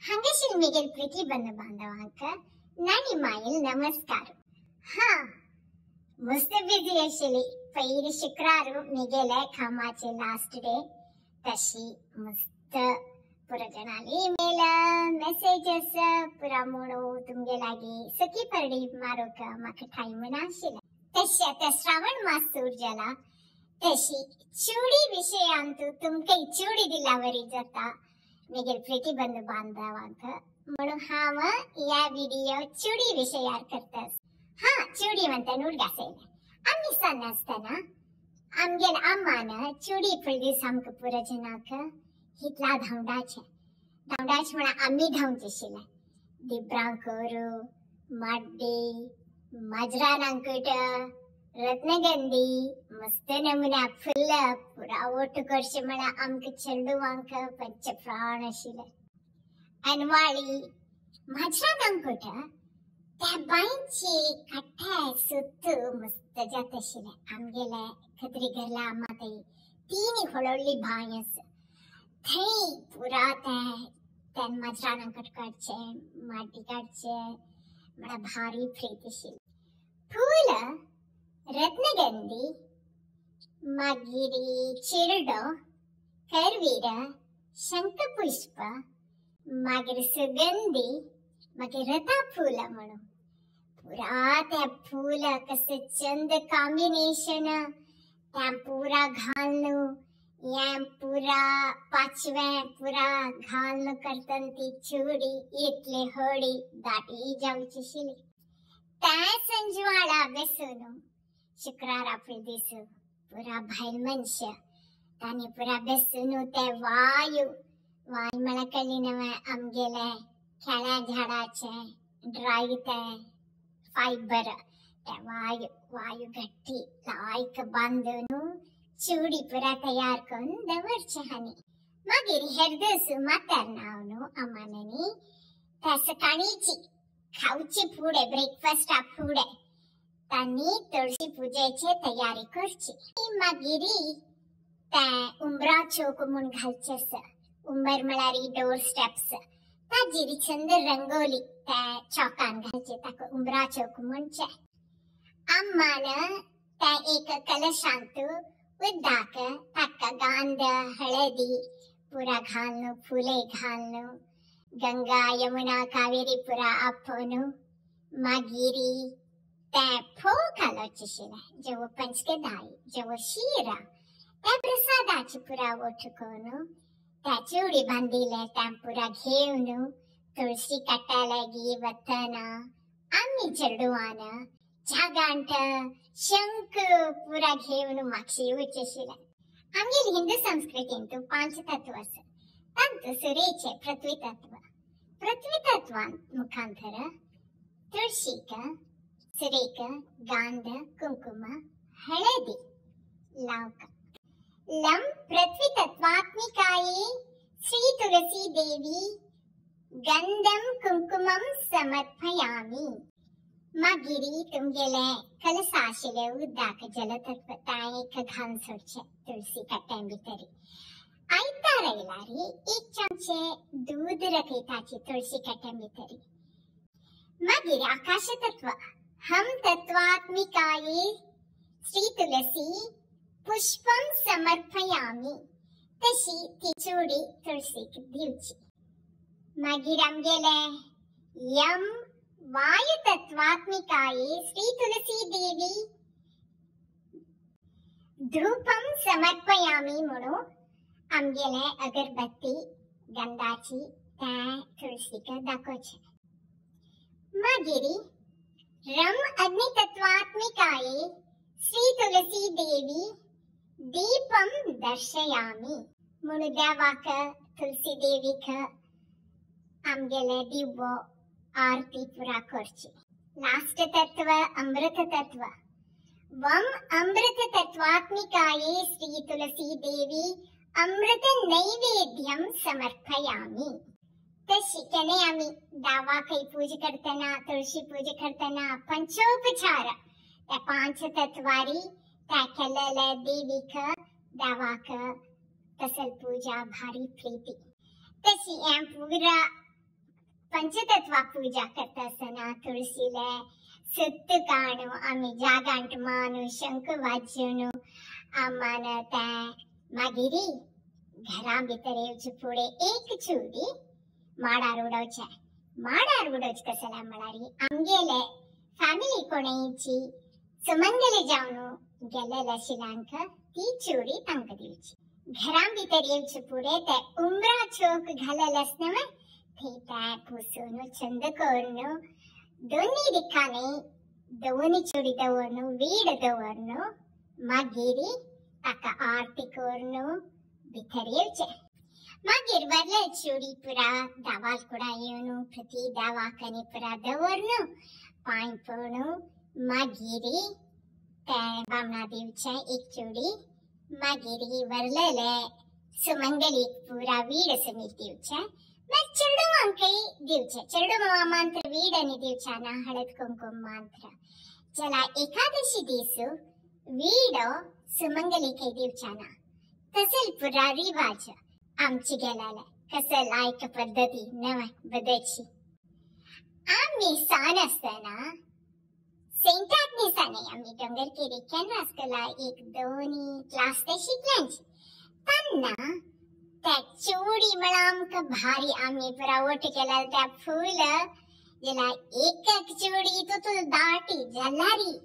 हंगशील मिगेल प्रीति बंद बांधवांक नानी माईल नमस्कार. हा मस्त बिझी आशिली. पहिली शुक्रारू मिगेले कामाचे लास्ट डे. तशी मस्त पुरा जणाली ईमेल मेसेजेस पुरा मोडो तुमगे लागी सकी परडी मारो का माका टाइम नाशिला. तशी आता श्रावण मास सुरू झाला. तशी चुडी विषयांतू तुमके चुडी दिलावरी जाता मिगेल प्रीति बंद बांधवांक म्हणून हाव या व्हिडिओ चुडी विषयार करतास. हा चुडी म्हणता नुडगासेल आम्ही सण असताना आमगेल आम्मान चुडी फुलदीस आमक पुरा जनाक हितला धावडाचे म्हणा आम्ही धावचे शिला. दिर्भांkur मड्डे मजरा नांकुट रत्नगंधी मस्त नमुना फुल पुरा ओट करशे म्हणा आमक चेडुवांक पंच प्राण आशिले. अनवाळी मजरा नांकुट त्या बाईंची कट्टे सुत्तू मस्त जात आशिले. आमगेले खत्री घरला आम्हाताई तीन होळोळी बायस थई पुरा त्यान मजरा नांकुट काढचे माटी काढचे मला भारी प्रीत आशिली. फूल रत्नगंधी मागिरी चिरडो करवीर शंखपुष्प मागिर सुगंधी मागिर रथा फूल म्हणून पुरा त्या फूल कसे चंद कॉम्बिनेशन त्या पुरा घालनु या पुरा पाचवे पुरा घालनु करतन ती चुडी इतले होडी दाटी जाऊची शिली. त्या संजवाळा बेसुनु शुक्रार आपले दिसू पुरा भाईल मनुष्य तानी पुरा बेसुनु ते वायू मला कळली नव्हे आमगेले खेळ्या झाडाचे ड्राय ते फायबर ते वायू घट्टी लायक बांधून चुडी पुरा तयार करून दवरचे हानी. मागीर हेरदसू मातार नावनु अमाननी त्या सकाळीची खाऊची फुडे ब्रेकफास्ट फुडे तानी तुळशी पूजेचे तयारी करची. मागिरी त्या उंबरा चौक म्हणून घालचेस उंबर मळारी डोर स्टेप्स ताजीरी चंद रंगोली त्या चौकान घालचे ताका उंबरा चौक म्हणचे. अम्मान त्या एक कलशांतू उद्दाक ताका गांध हळदी पुरा घालनु फुले घालनु गंगा यमुना कावेरी पुरा आपोनु मागिरी त्या फो घालोचे शिला जेव पंचके दाई जेव शिरा त्या प्रसादाची पुरा ओठकोनु त्या चुडी बांधिले त्या पुरा घेऊन तुळशी कट्टालगी वतन आम्ही चेडुवान जागांट शंख पुरा घेऊन माक्षी उच्चशिला. आमगेल हिंदू संस्कृतींतू पांच तत्व आसत. तांतू सुरेचे पृथ्वी तत्वान मुखांतर तुळशीक सुरेक गांध कुंकुम हळदी लावक. लम पृथ्वी तत्वात्मिकाये श्री तुलसी देवी गंधम कुंकुमम समर्पयामि. मागिरी तुमगेले कलसाशिले उद्दाक जलतत्व एक घान सोडचे तुळसी कट्ट्यां भितरी. आयतारैलारी एक चमचे दूध रखैताची तुळशी कट्ट्यां भितरी. मागिर आकाश तत्व हम तत्वात्मिकाये श्री तुलसी पुष्पम समर्पयामि. तशी ती चुडी तुळशीक दिवची. मागिर आमगेले यम वायु तत्वात्मिकाये श्री तुलसी देवी धूपम समर्पयामि म्हणून आमगेले अगरबत्ती गंधाची त्या तुळशीक दाखोवचे. मागिरी रम अग्नि तत्वात्मिकाये श्री तुलसी देवी दीपम दर्शयामि म्हणून देवाक तुलसी देवीक आमगेले दिवो आरती पुरा करची. लास्ट तत्व अमृत तत्व वम अमृत तत्वात्मिकाये श्री तुलसी देवी अमृत नैवेद्यम समर्पयामि. तशी केने आम्ही देवाक पूजा करताना तुळशी पूजा करताना पंचोपचार त्या पांच तत्वारी त्या केलेल्या देवीक देवाक तसल पूजा भारी प्रीती. तशी पूरा पंचतत्वा पूजा करता असताना तुळशीला सत्त काणू आम्ही जागांट मानू शंख वाजवणू आम्हाला त्या मागिरी घरा भितर येवचे पुढे एक चुडी माडार उडवच कसला म्हणारी आमगेले फॅमिली कोणीची सुमंगले जाऊन गेलेल्या शिलांक ती चुडी तांक दिवची घरा भितर येवचे पुढे ते उमरा चोक घालेले असणवे ते त्या पुसून छंद करून दोन्ही दिखाने दोन्ही चुडी दवरन वीड दवरन मागिरी ताका आरती करून भितर येवचे मागीर बरले चुडी पुरा दावाल कुडा येवन प्रति दावाकने पुरा दवरन पाय पडून मागिरी त्या बामणा दिवचे एक चुडी मागिरी वरलेले सुमंगली पुरा वीड समीत दिवचे मग चेडुवांकई दिवचे चेडुवा मंत्र वीड आणि दिवचाना हळद कुंकुम मंत्र चला एकादशी दिसू वीड सुमंगली कई दिवचाना तसल पुरा रिवाज आमची गेलाला कसल लायक पद्धती नव बदची आम्ही सान असताना सेंटात निसाने आम्ही डोंगर केरी कॅनवास कला एक दोन्ही क्लास ते शिकल्यांची त्यांना त्या चुडी मळामक भारी आम्ही पुरावट केला त्या फूल जेला एक एक चुडी तो दाटी जलारी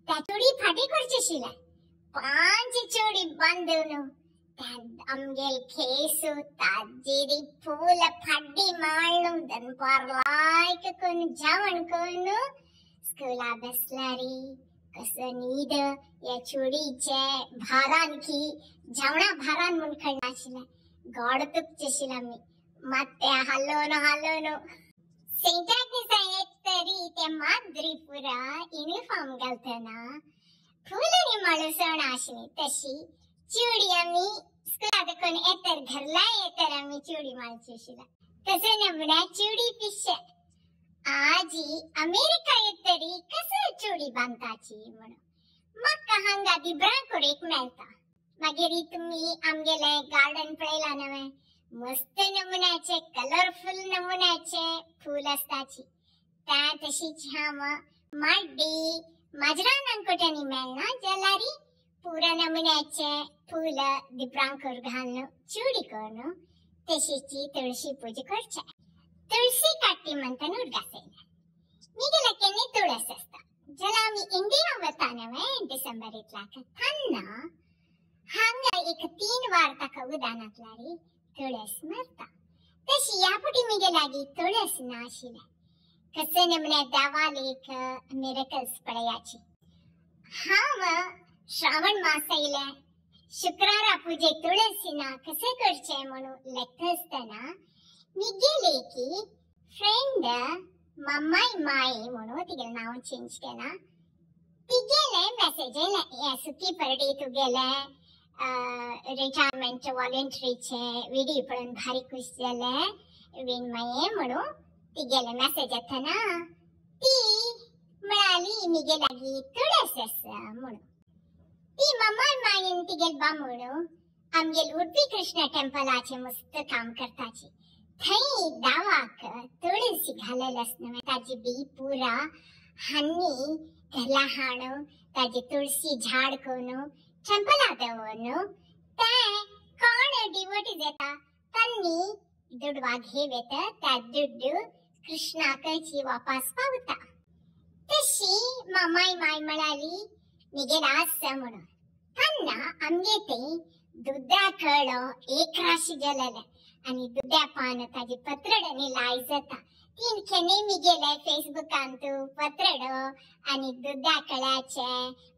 त्या चुडी फाटी करचे शिला 5 चुडी बांधून आमगेल खेसू ताजेरी फूल फाडी माळू दनपार लायक कोण जेवण करून स्कूला बसलारी कसं नीद या चुडीचे भारान की जेवणा भारान म्हणून खडनाशिला गॉड तुकचे शिला मी ಮತ್ತೆ हलोनो सेंटाकनी सांगत तरी ते माद्री पुरा युनिफॉर्म घालताना फुलनी माळूसण आशनी तशी चुडी आम्ही स्कूलात कोण येतर घरला येतर आम्ही चुडी माळची शिला तसे नमुना चुडी पिश आजी अमेरिका येतरी कसं चुडी बांधताची म्हणून मग हांगा दिब्रांकुर एक मेळता मागेरी तुम्ही आमगेले गार्डन पळयला नवे मस्त नमुन्याचे कलरफुल नमुन्याचे फूल असताची त्या तशीच हाम माड्डी माजरान कोट्यानी मेळना जलारी पूरा नमुन्याचे फूल दिब्रांकुर घालून चुडी करून तशीची तुळशी पूजा करचे तुळसी काट्टी म्हणताना उडगासेला निगेला केने तुळस असता जला आम्ही इंडिया वता नवे डिसेंबर इतला थान्ना हांगा एक 3 वार ताका उदानातलारी तुळस मरता तशी यापुटी मिगे लागी तुळस नाशिला कसे नमने दावाल एक मिरेकल्स पडयाची हाम श्रावण मासैले शुक्रारा पूजे तुळसीना कसे करचे म्हणून लेखसताना मिगेले की फ्रेंड मम्माई माई म्हणून तिगे नाव चेंज केला तिगेले मेसेज या सुकी परडी तुगेले रिटायरमेंट वॉलंटरीचे व्हिडिओ पळून भारी खुश झाले विनमये म्हणून तिगेले मेसेज येताना ती म्हणाली मिगे लागी तुळस म्हणून ती मम्मा मायन तिगेल बामणू आमगेल उडपी कृष्ण टेम्पलाचे मस्त काम करताची थई दावाक तुळसी घालेल असणवे ताजी बी पुरा हन्नी घरला हाणू ताजी तुळसी झाड कोणू टेम्पला देवणू ते कोण डिवोटी देता तन्नी दुडवा घेवेत त्या दुड्डू कृष्णाकची वापस पावता तशी मामाई माय म्हणाली निगेला म्हणून त्यांना आमगे ते दुधा कळो एक राशी गेलेले आणि दुध्या पान ताजी पत्रडनी लाई जाता तीन खेने मी गेले फेसबुकांतू पत्रड आणि दुध्या कळ्याचे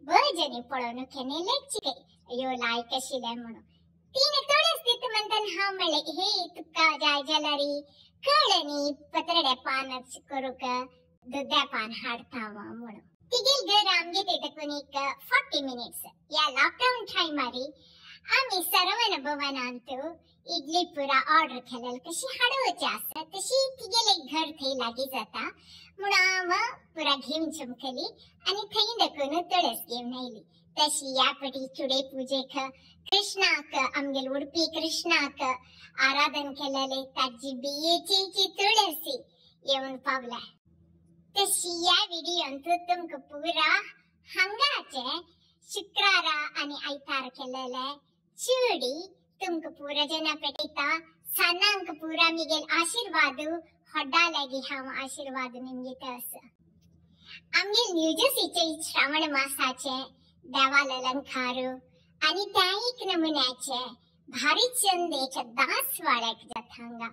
बळजनी पळोन खेने लेखची यो लाई कशिले म्हणून तीन तोडस तित म्हणतान हा म्हळे हे तुका जाय जलारी कळनी पत्रड्या पानच करूक दुध्या पान हाडतावा म्हणून तिगेल घर आमगे ते तकून एक 40 मिनिट्स या लॉकडाऊन टाइम मारी आम्ही सर्वन भवनांतू इडली पुरा ऑर्डर केलेल कशी हाडवची आसा तशी तिगेले घर थई लागी जाता म्हणून पुरा घेऊन चमकली आणि थई दकून तुळस घेऊन आयली तशी यापटी चुडे पूजेक कृष्णाक आमगेल उडपी कृष्णाक आराधन केलेले ताजी बियेची तुळसी येऊन पावलाय. तशी या व्हिडिओंत तुमका पुरा हंगाचे शुक्रारा आणि आयतार केलेले चुडी तुमका पुरा जना पेटिता सनांक पुरा मिगेल आशीर्वाद होड्डा लगी हम आशीर्वाद निमगित अस. आमगे न्यूजर्सीचे श्रावण मासाचे देवाल अलंकारू आणि त्या एक नमुन्याचे भारी चंदेच्या दासवाळ्याक जाथांगा.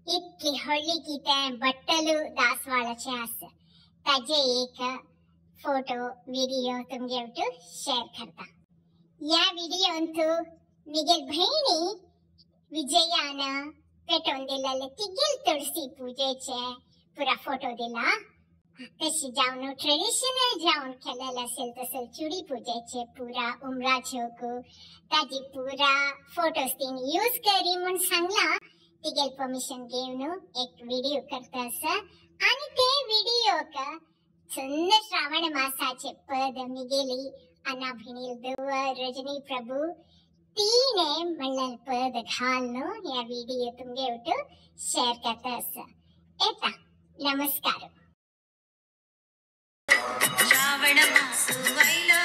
इतकी होळी की ते बट्टलू दासवाळाचे अस. ताजे एक फोटो व्हिडिओ तुमगे शेअर करता. या व्हिडिओंत मिगेल बहिणी विजयान पेटवून दिलेले तिगेल तुळसी पूजेचे पुरा फोटो दिला. तशी जाऊन ट्रेडिशनल जाऊन केलेले असेल तसे चुडी पूजेचे पुरा उमरा झोकू ताजी पुरा फोटोज तिने यूज करी म्हणून सांगला. तिगेल परमिशन घेऊन एक व्हिडिओ करता अस. आणि ते व्हिडिओ का छंद श्रावण मासाचे पद मिगेली अना भिनील देव रजनी प्रभू तीने म्हणलं पद घालनो या व्हिडिओ तुमगे शेअर करता अस. येता नमस्कार. श्रावण मासु वैलो